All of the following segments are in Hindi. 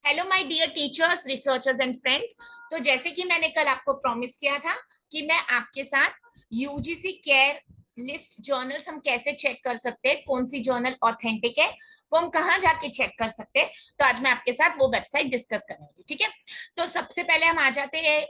Hello my dear teachers, researchers and friends. तो जैसे कि मैंने कल आपको प्रॉमिस किया था कि मैं आपके साथ यूजीसी केयर लिस्ट जर्नल्स हम कैसे चेक कर सकते हैं, कौन सी जर्नल ऑथेंटिक है, वो हम कहाँ जाके चेक कर सकते हैं। तो आज मैं आपके साथ वो वेबसाइट डिस्कस करूंगी, ठीक है। तो सबसे पहले हम आ जाते हैं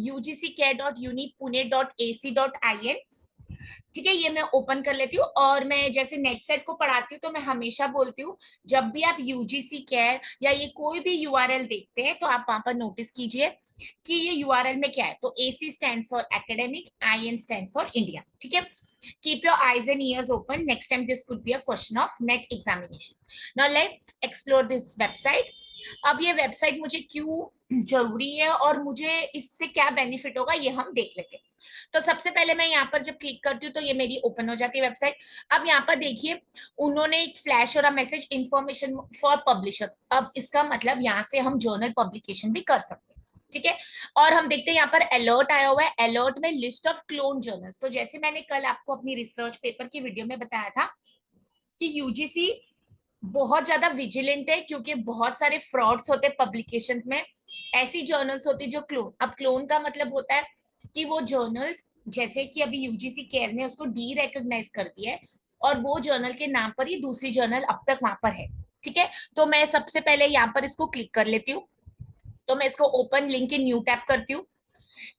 ugckare.unipune.ac.in। ठीक है, ये मैं ओपन कर लेती हूँ और मैं जैसे नेट सेट को पढ़ाती हूँ तो मैं हमेशा बोलती हूँ, जब भी आप यूजीसी केयर या ये कोई भी यूआरएल देखते हैं तो आप वहां पर नोटिस कीजिए कि ये यूआरएल में क्या है। तो AC stands for academic, IN stands for India, ठीक है। Keep your eyes and ears open. Next time this could be a question of net examination. Now let's explore this website. अब ये वेबसाइट मुझे क्यों जरूरी है और मुझे इससे क्या बेनिफिट होगा ये हम देख लेते हैं। तो सबसे पहले मैं यहाँ पर जब क्लिक करती हूँ तो ये मेरी ओपन हो जाती है वेबसाइट। अब यहाँ पर देखिए, उन्होंने एक फ्लैश और मैसेज इंफॉर्मेशन फॉर पब्लिशर। अब इसका मतलब यहाँ से हम जर्नल पब्लिकेशन भी कर सकते हैं, ठीक है। और हम देखते हैं यहाँ पर अलर्ट आया हुआ है, अलर्ट में लिस्ट ऑफ क्लोन जर्नल्स। तो जैसे मैंने कल आपको अपनी रिसर्च पेपर की वीडियो में बताया था कि यूजीसी बहुत ज्यादा विजिलेंट है क्योंकि बहुत सारे फ्रॉड्स होते हैं पब्लिकेशंस में। ऐसी जर्नल्स होती है जो क्लोन, अब क्लोन का मतलब होता है कि वो जर्नल्स, जैसे कि अभी यूजीसी केयर ने उसको डी रिकॉग्नाइज कर दिया है और वो जर्नल के नाम पर ही दूसरी जर्नल अब तक वहां पर है, ठीक है। तो मैं सबसे पहले यहाँ पर इसको क्लिक कर लेती हूँ। तो मैं इसको open link in new tab करती हूँ,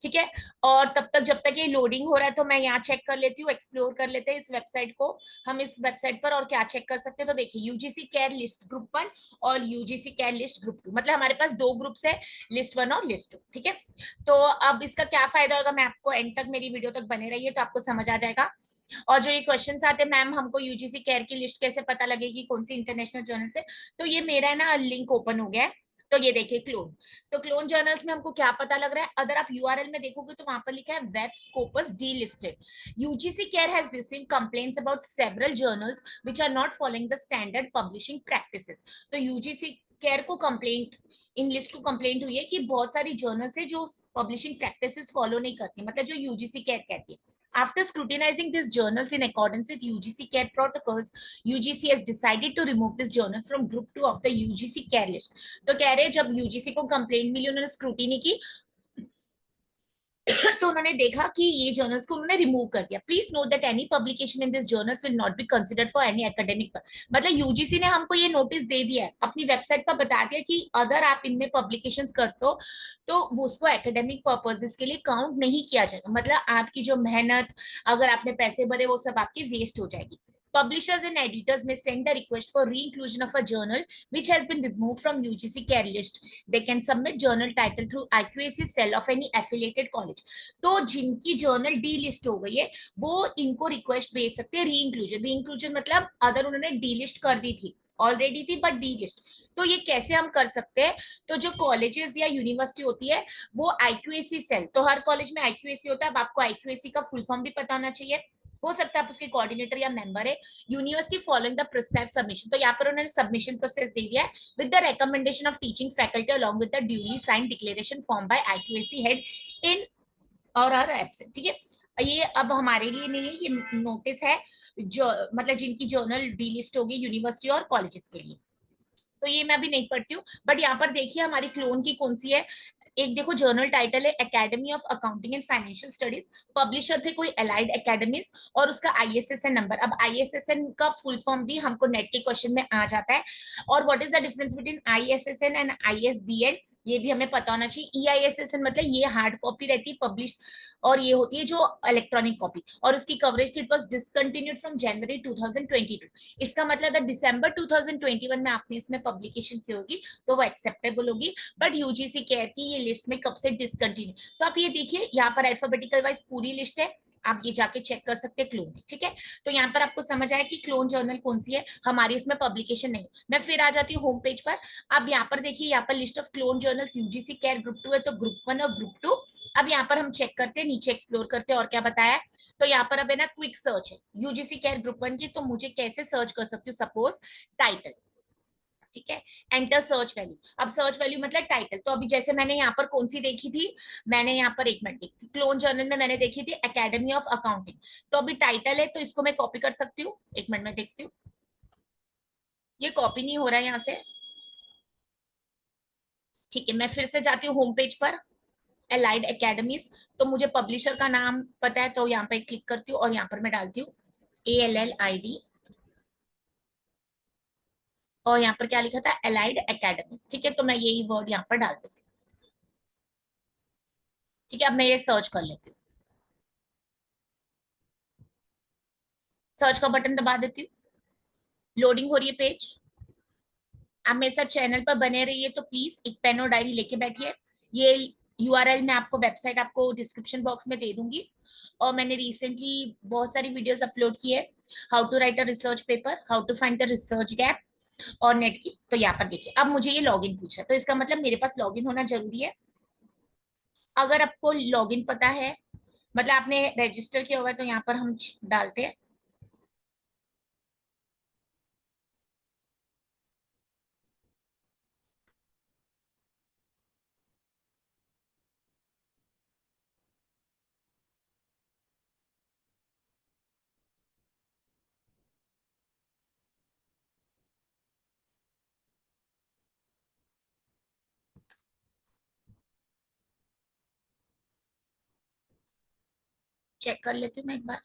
ठीक है। और तब तक जब तक ये लोडिंग हो रहा है तो मैं यहाँ चेक कर लेती हूँ, एक्सप्लोर कर लेते हैं इस वेबसाइट को। हम इस वेबसाइट पर और क्या चेक कर सकते हैं, तो देखिए यूजीसी केयर लिस्ट ग्रुप 1 और यूजीसी केयर लिस्ट ग्रुप 2, मतलब हमारे पास दो ग्रुप्स है, लिस्ट 1 और लिस्ट 2, ठीक है। तो अब इसका क्या फायदा होगा, मैं आपको एंड तक, मेरी वीडियो तक बने रहिए तो आपको समझ आ जाएगा। और जो ये क्वेश्चन आते हैं, मैम हमको यूजीसी केयर की लिस्ट कैसे पता लगेगी, कौन सी इंटरनेशनल जर्नल से, तो ये मेरा है ना लिंक ओपन हो गया है। तो ये देखिए क्लोन। तो क्लोन जर्नल्स में हमको क्या पता लग रहा है, अगर आप यूआरएल में देखोगे तो वहां पर लिखा है web Scopus delisted. UGC CARE has received complaints about several journals which are not following the standard publishing practices. तो यूजीसी केयर को कंप्लेंट, इन लिस्ट को कंप्लेंट हुई है कि बहुत सारी जर्नल्स है जो पब्लिशिंग प्रैक्टिसेस फॉलो नहीं करती, मतलब जो यूजीसी केयर कहती है। After scrutinizing these journals in accordance with UGC CARE protocols, UGC has decided to remove these journals from Group 2 of the UGC CARE list. तो कह रहे हैं जब यूजीसी को कंप्लेंट मिली, उन्होंने स्क्रूटिनी की तो उन्होंने देखा कि ये जर्नल्स को उन्होंने रिमूव कर दिया। Please note that any publication in this journals will not be considered for any academic पर। मतलब यूजीसी ने हमको ये नोटिस दे दिया है, अपनी वेबसाइट पर बता दिया कि अगर आप इनमें पब्लिकेशंस करते हो तो वो उसको एकेडमिक पर्पसेस के लिए काउंट नहीं किया जाएगा। मतलब आपकी जो मेहनत, अगर आपने पैसे भरे, वो सब आपकी वेस्ट हो जाएगी। Publishers and editors may send a request for re-inclusion of a journal which has been removed from UGC care list. They can submit journal title through IQAC cell of any affiliated college. तो जिनकी जर्नल डी लिस्ट हो गई है वो इनको रिक्वेस्ट भेज सकते हैं री इंक्लूजन। री इंक्लूजन मतलब अगर उन्होंने डी लिस्ट कर दी थी, ऑलरेडी थी बट डी लिस्ट, तो ये कैसे हम कर सकते हैं। तो जो कॉलेजेस या यूनिवर्सिटी होती है वो आईक्यूएसी सेल, तो हर कॉलेज में आईक्यूएसी होता है। अब आपको आईक्यूएसी का फुल फॉर्म भी पता होना चाहिए, हो सकता है आप उसके कोऑर्डिनेटर या मेंबर है। University following the prescribe submission, तो यहाँ पर उन्होंने सबमिशन प्रोसेस दे दिया है with the recommendation of teaching faculty along with the duly sign declaration form by IQAC head in और हर एब्सेंट, ठीक है। ये अब हमारे लिए नहीं है, ये नोटिस है जो मतलब जिनकी जर्नल डी लिस्ट होगी यूनिवर्सिटी और कॉलेजेस के लिए। तो ये मैं अभी नहीं पढ़ती हूँ, बट यहाँ पर देखिए हमारी क्लोन की कौन सी है। एक देखो जर्नल टाइटल है academy of accounting and financial studies, publisher थे कोई अलाइड एकेडमीज और उसका आईएसएसएन नंबर। अब आईएसएसएन का फुल फॉर्म भी हमको नेट के क्वेश्चन में आ जाता है। और what is the difference between ISSN and ISBN, ये भी हमें पता होना चाहिए। ईआईएसएसएन मतलब ये हार्ड कॉपी रहती है पब्लिश, और ये होती है जो इलेक्ट्रॉनिक कॉपी, और उसकी coverage it was discontinued from January 2022। इसका मतलब दिसंबर 2021 में आपने इसमें पब्लिकेशन की होगी तो वो एक्सेप्टेबल होगी। बट यूजीसी केयर की ये लिस्ट में कब से डिसकंटिन्यू, तो आप ये देखिए यहाँ पर अल्फाबेटिकल वाइज पूरी लिस्ट है, आप ये जाके चेक कर सकते हैं क्लोन, ठीक है। तो यहाँ पर आपको समझ आया कि क्लोन जर्नल कौन सी है, हमारी इसमें पब्लिकेशन नहीं। मैं फिर आ जाती हूँ होम पेज पर। अब यहाँ पर देखिए, यहाँ पर list of clone journals UGC care group 2 है, तो ग्रुप 1 और ग्रुप 2। अब यहाँ पर हम चेक करते हैं, नीचे एक्सप्लोर करते हैं और क्या बताया है। तो यहाँ पर अब है ना क्विक सर्च है यूजीसी केयर ग्रुप 1 की, तो मुझे कैसे सर्च कर सकती हूँ, सपोज टाइटल, ठीक है। एंटर सर्च वैल्यू, अब सर्च वैल्यू मतलब टाइटल। तो अभी जैसे मैंने यहाँ पर कौन सी देखी थी, मैंने यहाँ पर एक मिनट देखी क्लोन जर्नल में, मैंने देखी थी एकेडमी ऑफ अकाउंटिंग। तो अभी टाइटल है तो इसको मैं कॉपी कर सकती हूँ, एक मिनट में देखती हूँ। ये कॉपी नहीं हो रहा है यहाँ से, ठीक है, मैं फिर से जाती हूँ होम पेज पर, एलाइड एकेडमीज। तो मुझे पब्लिशर का नाम पता है, तो यहाँ पे क्लिक करती हूँ और यहाँ पर मैं डालती हूँ ALLID, और यहाँ पर क्या लिखा था, एलाइड एकेडमीज। ठीक है, तो मैं यही वर्ड यहाँ पर डाल देती हूँ। ठीक है, अब मैं ये सर्च कर लेती हूँ, सर्च का बटन दबा देती हूँ, लोडिंग हो रही है पेज। आप मेरे साथ चैनल पर बने रहिए, तो प्लीज एक पेन और डायरी लेके बैठिए। ये URL मैं आपको, वेबसाइट आपको डिस्क्रिप्शन बॉक्स में दे दूंगी। और मैंने रिसेंटली बहुत सारी वीडियोस अपलोड की है, how to write a research paper, how to find the research gap, और नेट की। तो यहाँ पर देखिए, अब मुझे ये लॉगिन पूछा है, तो इसका मतलब मेरे पास लॉगिन होना जरूरी है। अगर आपको लॉगिन पता है, मतलब आपने रजिस्टर किया हुआ है, तो यहाँ पर हम डालते हैं। चेक कर लेती हूँ मैं एक बार।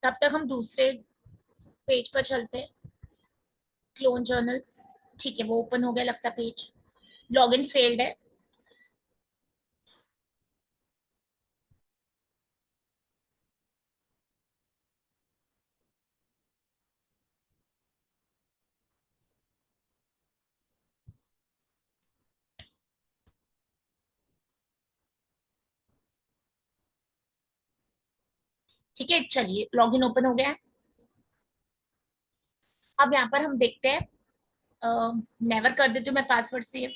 तब तक हम दूसरे पेज पर चलते हैं, क्लोन जर्नल्स। ठीक है, वो ओपन हो गया लगता है पेज, लॉगिन फेल्ड है। ठीक है, चलिए लॉगिन ओपन हो गया है। अब यहाँ पर हम देखते हैं, नेवर कर देती हूँ मैं पासवर्ड सेव,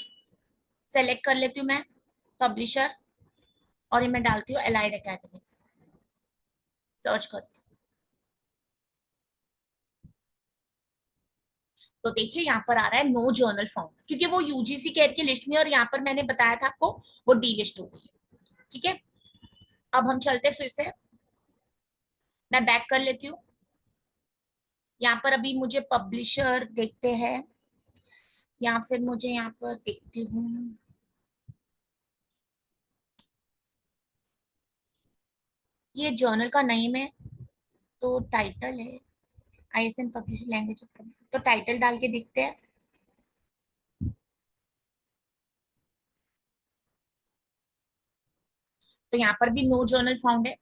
सेलेक्ट कर लेती हूँ मैं पब्लिशर, और ये मैं डालती हूँ एलाइड एकेडमिक्स, सर्च करती हूँ। तो देखिए यहाँ पर आ रहा है नो जर्नल फाउंड, क्योंकि वो UGC केयर की लिस्ट में, और यहाँ पर मैंने बताया था आपको वो डी लिस्ट हो गई है। ठीक है, अब हम चलते फिर से, मैं बैक कर लेती हूँ। यहाँ पर अभी मुझे पब्लिशर देखते हैं, या फिर मुझे यहाँ पर देखती हूँ, ये जर्नल का नेम है, तो टाइटल है ISN पब्लिशिंग लैंग्वेज, तो टाइटल डाल के देखते हैं। तो यहाँ पर भी नो जर्नल फाउंड है।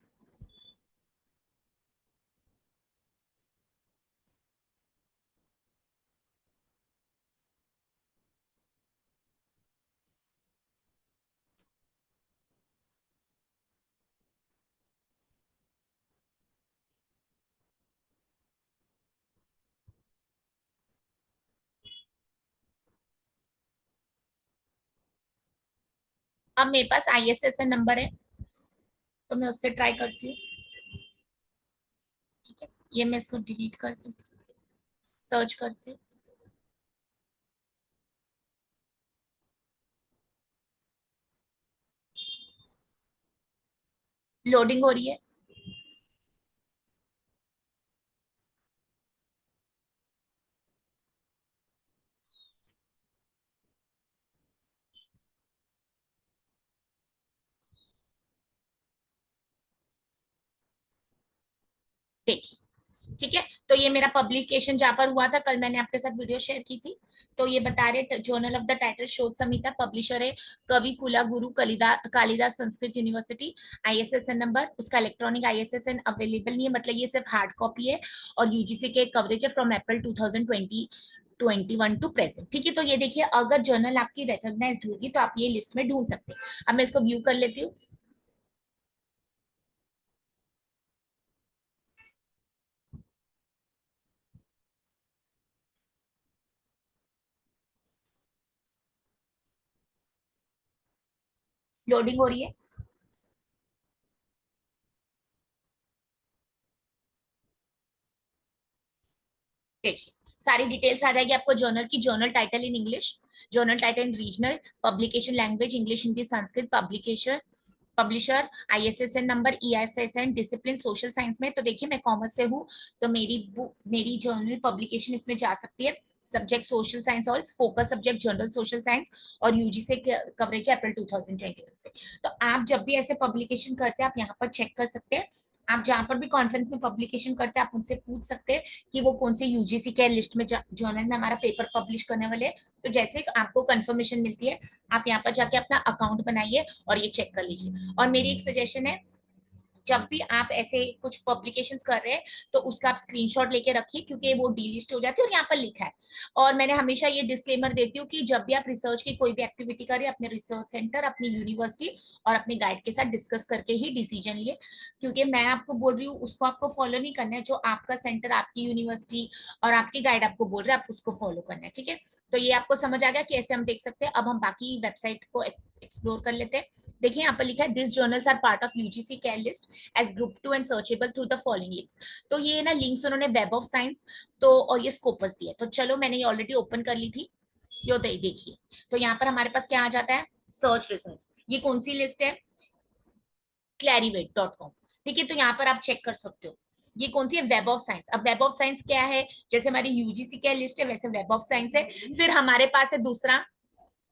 अब मेरे पास ISSN नंबर है, तो मैं उससे ट्राई करती हूँ। ठीक है, ये मैं इसको डिलीट करती हूँ, सर्च करती हूँ, लोडिंग हो रही है। देखिए, ठीक है, तो ये मेरा पब्लिकेशन जहाँ पर हुआ था, कल मैंने आपके साथ वीडियो शेयर की थी। तो ये बता रहे, जर्नल ऑफ द टाइटल शोध समिता, पब्लिशर है कवि कुला गुरु Kalidas Sanskrit university. ISSN number, उसका इलेक्ट्रॉनिक ISSN अवेलेबल नहीं है, मतलब ये सिर्फ हार्ड कॉपी है, और UGC के कवरेज है फ्रॉम अप्रैल 2021 टू प्रेजेंट। ठीक है, तो ये देखिए, अगर जर्नल आपकी रिकॉग्नाइज्ड होगी तो आप ये लिस्ट में ढूंढ सकते हैं। अब मैं इसको व्यू कर लेती हूँ, लोडिंग हो रही है। देखिए सारी डिटेल्स आ जाएगी आपको जर्नल की। Journal title in English, journal title in regional, publication language English Hindi Sanskrit, publication publisher, ISSN number, EISSN, discipline social science में। तो देखिए मैं कॉमर्स से हूँ, तो मेरी बुक, मेरी जर्नल पब्लिकेशन इसमें जा सकती है। सब्जेक्ट सोशल साइंस और focus subject general social science, और यूजी से कवरेज है अप्रैल 2021 से। तो आप जब भी ऐसे पब्लिकेशन करते हैं आप यहाँ पर चेक कर सकते हैं। आप जहां पर भी कॉन्फ्रेंस में पब्लिकेशन करते हैं आप उनसे पूछ सकते हैं कि वो कौन से यूजीसी के लिस्ट में जर्नल में हमारा पेपर पब्लिश करने वाले हैं। तो जैसे आपको कंफर्मेशन मिलती है आप यहाँ पर जाके अपना अकाउंट बनाइए और ये चेक कर लीजिए। और मेरी एक सजेशन है, जब भी आप ऐसे कुछ पब्लिकेशंस कर रहे हैं तो उसका आप स्क्रीनशॉट लेके रखिए, क्योंकि वो डीलिस्ट हो जाती है और यहाँ पर लिखा है। और मैंने हमेशा ये डिस्क्लेमर देती हूँ कि जब भी आप रिसर्च की कोई भी एक्टिविटी करें अपने रिसर्च सेंटर, अपनी यूनिवर्सिटी और अपने गाइड के साथ डिस्कस करके ही डिसीजन लिए। क्योंकि मैं आपको बोल रही हूँ उसको आपको फॉलो नहीं करना है, जो आपका सेंटर, आपकी यूनिवर्सिटी और आपकी गाइड आपको बोल रहे हैं आप उसको फॉलो करना है। ठीक है, तो ये आपको समझ आ गया कि ऐसे हम देख सकते हैं। अब हम बाकी वेबसाइट को एक्सप्लोर कर लेते हैं। देखिए यहाँ पर लिखा है this journals are part of UGC care list as group 2 and searchable through the following links. तो ये ना लिंक्स उन्होंने वेब ऑफ साइंस तो और ये स्कोपस दिया। तो चलो मैंने ये ऑलरेडी ओपन कर ली थी, यो देखिए। तो यहाँ पर हमारे पास क्या आ जाता है, सर्च रिजल्ट्स। ये कौन सी लिस्ट है, clarivate.com। ठीक है, तो यहाँ पर आप चेक कर सकते हो ये कौन सी है, वेब ऑफ साइंस। अब वेब ऑफ साइंस क्या है, जैसे हमारी यूजीसी क्या लिस्ट है वैसे वेब ऑफ साइंस है। फिर हमारे पास है दूसरा,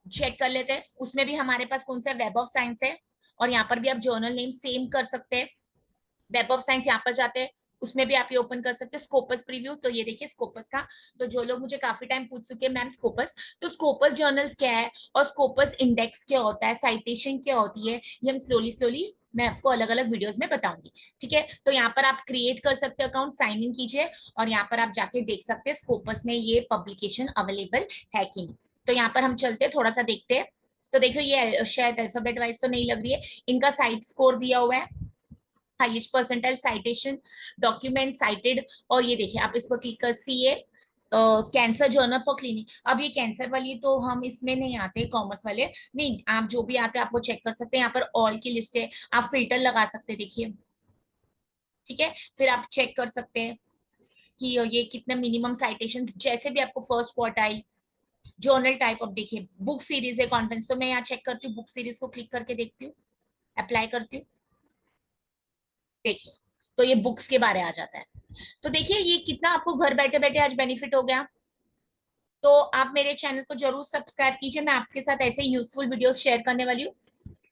चेक कर लेते हैं उसमें भी हमारे पास कौन सा वेब ऑफ साइंस है। और यहाँ पर भी आप जर्नल नेम सेम कर सकते हैं, वेब ऑफ साइंस यहाँ पर जाते हैं, उसमें भी आप ये ओपन कर सकते हैं स्कोपस प्रीव्यू। तो ये देखिए स्कोपस का, तो जो लोग मुझे काफी टाइम पूछ चुके हैं मैम स्कोपस, तो स्कोपस जर्नल्स क्या है और स्कोपस इंडेक्स क्या होता है, साइटेशन क्या होती है, ये हम स्लोली स्लोली मैं आपको अलग अलग वीडियोस में बताऊंगी। ठीक है, तो यहाँ पर आप क्रिएट कर सकते हैं अकाउंट, साइन इन कीजिए और यहाँ पर आप जाके देख सकते हैं स्कोपस में ये पब्लिकेशन अवेलेबल है कि नहीं। तो यहाँ पर हम चलते हैं थोड़ा सा देखते हैं। तो देखो ये शायद अल्फाबेट वाइज तो नहीं लग रही है, इनका साइट स्कोर दिया हुआ है, highest percentile, citation, document cited. और ये देखिए आप इस पर क्लिक कर CA cancer journal for clinic. अब ये कैंसर वाली तो हम इसमें नहीं आते कॉमर्स वाले, नहीं आप जो भी आते हैं आप वो चेक कर सकते हैं। यहाँ पर ऑल की लिस्ट है, आप फिल्टर लगा सकते हैं देखिए। ठीक है, फिर आप चेक कर सकते हैं कि ये कितने मिनिमम साइटेशंस, जैसे भी आपको फर्स्ट क्वार्टाइल, जर्नल टाइप। अब देखिए बुक सीरीज है कॉन्फ्रेंस, तो मैं यहाँ चेक करती हूँ, बुक सीरीज को क्लिक करके देखती हूँ, अप्लाई करती हूँ। देखिए तो ये बुक्स के बारे आ जाता है। तो देखिए ये कितना आपको घर बैठे बैठे आज बेनिफिट हो गया। तो आप मेरे चैनल को जरूर सब्सक्राइब कीजिए, मैं आपके साथ ऐसे यूजफुल वीडियोस शेयर करने वाली हूँ।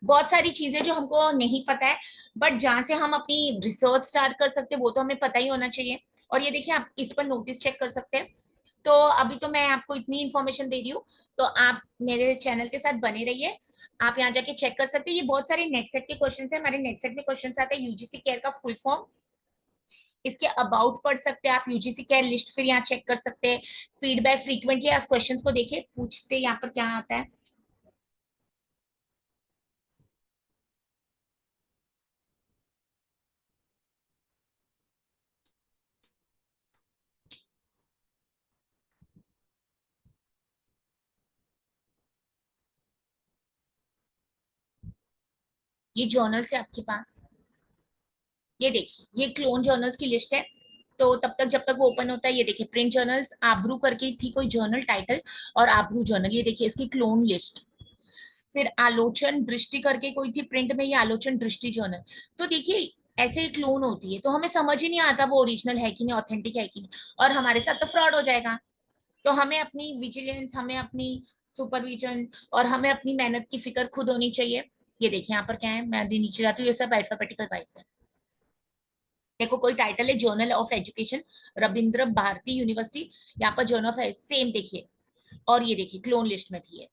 बहुत सारी चीजें जो हमको नहीं पता है, बट जहां से हम अपनी रिसर्च स्टार्ट कर सकते हैं वो तो हमें पता ही होना चाहिए। और ये देखिए आप इस पर नोटिस चेक कर सकते हैं। तो अभी तो मैं आपको इतनी इन्फॉर्मेशन दे रही हूँ, तो आप मेरे चैनल के साथ बने रहिए। आप यहाँ जाके चेक कर सकते हैं, ये बहुत सारे नेट सेट के क्वेश्चन है, हमारे नेट सेट में क्वेश्चन आते हैं यूजीसी केयर का फुल फॉर्म, इसके अबाउट पढ़ सकते हैं आप, यूजीसी केयर लिस्ट फिर यहाँ चेक कर सकते हैं, फीडबैक, फ्रीक्वेंटली आज क्वेश्चंस को देखिए पूछते यहाँ पर क्या आता है। ये जर्नल्स है आपके पास, ये देखिए ये क्लोन जर्नल्स की लिस्ट है। तो तब तक जब तक वो ओपन होता है, ये देखिए प्रिंट जर्नल्स, आब्रू करके थी कोई जर्नल टाइटल, और आब्रू जर्नल, ये देखिए इसकी क्लोन लिस्ट। फिर आलोचन दृष्टि करके कोई थी प्रिंट में, ये आलोचन दृष्टि जर्नल। तो देखिए ऐसे क्लोन होती है, तो हमें समझ ही नहीं आता वो ओरिजिनल है कि नहीं, ऑथेंटिक है कि नहीं, और हमारे साथ तो फ्रॉड हो जाएगा। तो हमें अपनी विजिलेंस, हमें अपनी सुपरविजन और हमें अपनी मेहनत की फिक्र खुद होनी चाहिए। ये देखिए यहाँ पर क्या है, मैं अभी नीचे जाती हूँ, ये सब अल्फाबेटिकल वाइज है। देखो कोई टाइटल है journal of education, Rabindra Bharati university, यहाँ पर जर्नल ऑफ है सेम देखिए, और ये देखिए क्लोन लिस्ट में थी ये।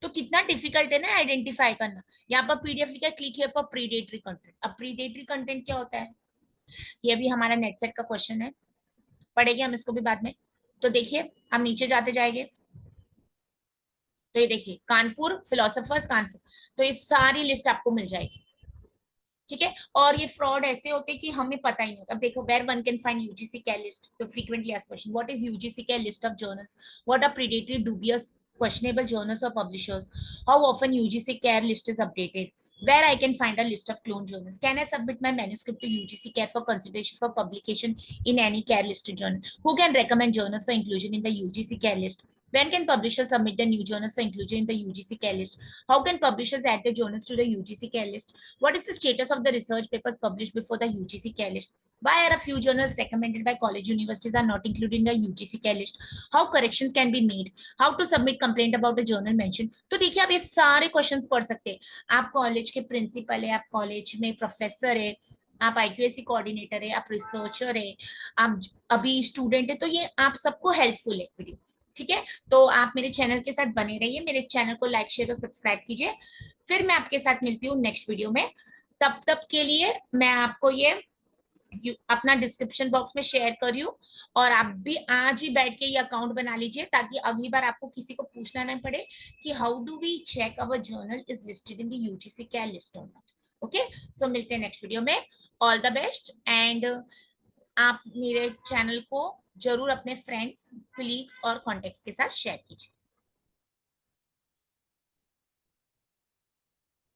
तो कितना डिफिकल्ट है ना आइडेंटिफाई करना। यहाँ पर पीडीएफ लिखा है click here for predatory content. अब प्रीडेटरी कंटेंट क्या होता है, ये भी हमारा नेट सेट का क्वेश्चन है, पढ़ेंगे हम इसको भी बाद में। तो देखिए हम नीचे जाते जाएंगे, तो ये देखिए कानपुर फिलोसफर्स कानपुर, तो ये सारी लिस्ट आपको मिल जाएगी। ठीक है, और ये फ्रॉड ऐसे होते हैं कि हमें पता ही नहीं होता। अब देखो where one can find UGC care list, तो frequently asked question what is UGC care list of journals, what are predatory dubious questionable journals or publishers? How often UGC care list is updated? Where I can find a list of clone journals? Can I submit my manuscript to UGC care for consideration for publication in any care listed journal? Who can recommend journals for inclusion in the UGC care list? When can publishers submit the new journals for inclusion in the UGC care list? How can publishers add the journals to the UGC care list? What is the status of the research papers published before the UGC care list? Why are a few journals recommended by college universities are not included in the UGC care list? How corrections can be made? How to submit complaint about a journal mentioned? तो देखिए आप ये सारे क्वेश्चंस पढ़ सकते हैं. आप कॉलेज के प्रिंसिपल है, आप कॉलेज में प्रोफेसर है, आप IQAC कोऑर्डिनेटर है, आप रिसर्चर है, आप अभी स्टूडेंट है, तो ये आप सबको हेल्पफुल है वीडियो. ठीक है, तो आप मेरे चैनल के साथ बने रहिए, मेरे चैनल को लाइक शेयर और सब्सक्राइब कीजिए. फिर मैं आपके साथ मिलती हूँ नेक्स्ट वीडियो में. तब तक के लिए मैं आपको ये अपना डिस्क्रिप्शन बॉक्स में शेयर कर रही हूँ, और आप भी आज ही बैठ के ये अकाउंट बना लीजिए ताकि अगली बार आपको किसी को पूछना नहीं पड़े कि how do we check our journal is listed in the UGC क्या लिस्ट और नॉट. ओके, सो मिलते हैं नेक्स्ट वीडियो में. All the best. एंड आप मेरे चैनल को जरूर अपने फ्रेंड्स, कलीग्स और कॉन्टेक्ट्स के साथ शेयर कीजिए.